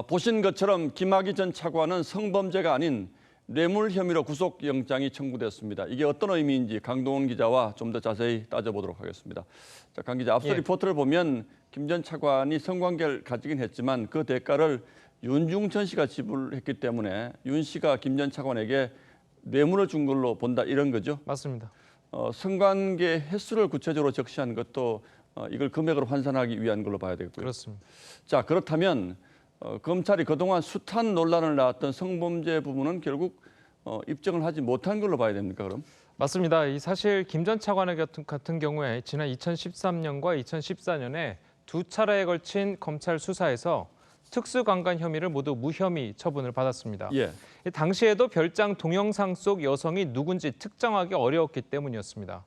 보신 것처럼 김학의 전 차관은 성범죄가 아닌 뇌물 혐의로 구속영장이 청구됐습니다. 이게 어떤 의미인지 강동원 기자와 좀 더 자세히 따져보도록 하겠습니다. 자, 강 기자, 앞서 리포트를 보면 김 전 차관이 성관계를 가지긴 했지만 그 대가를 윤중천 씨가 지불했기 때문에 윤 씨가 김 전 차관에게 뇌물을 준 걸로 본다, 이런 거죠? 맞습니다. 성관계 횟수를 구체적으로 적시한 것도 이걸 금액으로 환산하기 위한 걸로 봐야 되겠고요. 그렇습니다. 자, 그렇다면 검찰이 그동안 숱한 논란을 낳았던 성범죄 부분은 결국 입증을 하지 못한 걸로 봐야 됩니까, 그럼? 맞습니다. 이 사실 김 전 차관 같은 경우에 지난 2013년과 2014년에 두 차례에 걸친 검찰 수사에서 특수강간 혐의를 모두 무혐의 처분을 받았습니다. 예. 당시에도 별장 동영상 속 여성이 누군지 특정하기 어려웠기 때문이었습니다.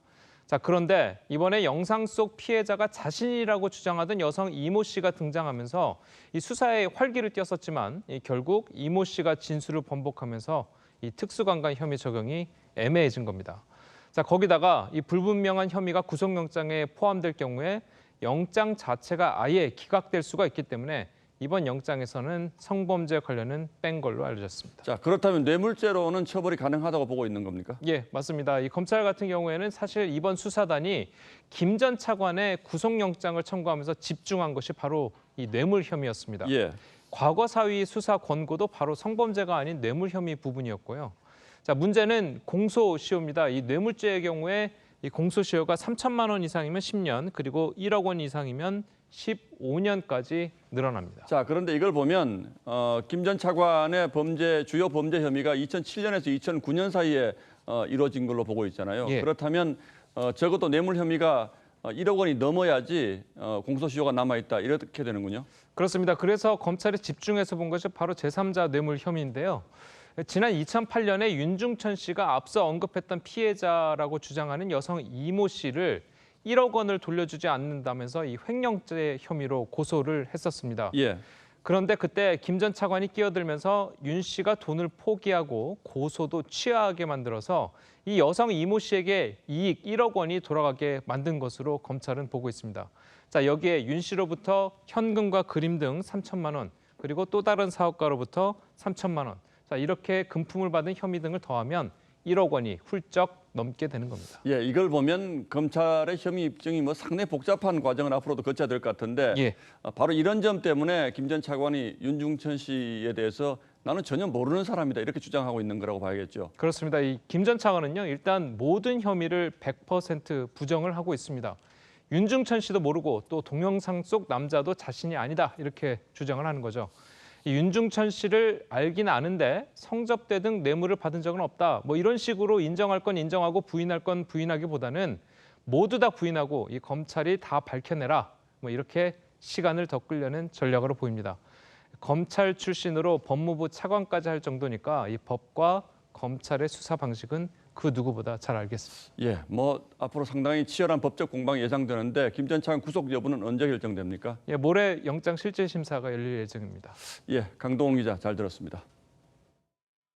자, 그런데 이번에 영상 속 피해자가 자신이라고 주장하던 여성 이모 씨가 등장하면서 이 수사에 활기를 띄었었지만 결국 이모 씨가 진술을 번복하면서 이 특수강간 혐의 적용이 애매해진 겁니다. 자, 거기다가 이 불분명한 혐의가 구속영장에 포함될 경우에 영장 자체가 아예 기각될 수가 있기 때문에 이번 영장에서는 성범죄 관련은 뺀 걸로 알려졌습니다. 자, 그렇다면 뇌물죄로는 처벌이 가능하다고 보고 있는 겁니까? 예, 맞습니다. 이 검찰 같은 경우에는 사실 이번 수사단이 김 전 차관의 구속영장을 청구하면서 집중한 것이 바로 이 뇌물 혐의였습니다. 예. 과거 사위 수사 권고도 바로 성범죄가 아닌 뇌물 혐의 부분이었고요. 자, 문제는 공소시효입니다. 이 뇌물죄의 경우에 이 공소시효가 3천만 원 이상이면 10년, 그리고 1억 원 이상이면 15년까지 늘어납니다. 자, 그런데 이걸 보면 김 전 차관의 주요 범죄 혐의가 2007년에서 2009년 사이에 이루어진 걸로 보고 있잖아요. 예. 그렇다면 적어도 뇌물 혐의가 1억 원이 넘어야지 공소시효가 남아있다, 이렇게 되는군요. 그렇습니다. 그래서 검찰이 집중해서 본 것이 바로 제3자 뇌물 혐의인데요. 지난 2008년에 윤중천 씨가 앞서 언급했던 피해자라고 주장하는 여성 이모 씨를 1억 원을 돌려주지 않는다면서 이 횡령죄 혐의로 고소를 했었습니다. 예. 그런데 그때 김 전 차관이 끼어들면서 윤 씨가 돈을 포기하고 고소도 취하하게 만들어서 이 여성 이모 씨에게 이익 1억 원이 돌아가게 만든 것으로 검찰은 보고 있습니다. 자, 여기에 윤 씨로부터 현금과 그림 등 3천만 원, 그리고 또 다른 사업가로부터 3천만 원. 자, 이렇게 금품을 받은 혐의 등을 더하면 1억 원이 훌쩍 넘게 되는 겁니다. 예, 이걸 보면 검찰의 혐의 입증이 상당히 복잡한 과정을 앞으로도 거쳐야 될 것 같은데 예. 바로 이런 점 때문에 김 전 차관이 윤중천 씨에 대해서 나는 전혀 모르는 사람이다, 이렇게 주장하고 있는 거라고 봐야겠죠. 그렇습니다. 이 김 전 차관은요, 일단 모든 혐의를 100% 부정을 하고 있습니다. 윤중천 씨도 모르고 또 동영상 속 남자도 자신이 아니다, 이렇게 주장을 하는 거죠. 이 윤중천 씨를 알긴 아는데 성접대 등 뇌물을 받은 적은 없다, 이런 식으로 인정할 건 인정하고 부인할 건 부인하기보다는 모두 다 부인하고 이 검찰이 다 밝혀내라, 이렇게 시간을 더 끌려는 전략으로 보입니다. 검찰 출신으로 법무부 차관까지 할 정도니까 이 법과 검찰의 수사 방식은 그 누구보다 잘 알겠습니다. 예, 앞으로 상당히 치열한 법적 공방이 예상되는데 김 전 차관 구속 여부는 언제 결정됩니까? 예, 모레 영장 실질 심사가 열릴 예정입니다. 예, 강동원 기자 잘 들었습니다.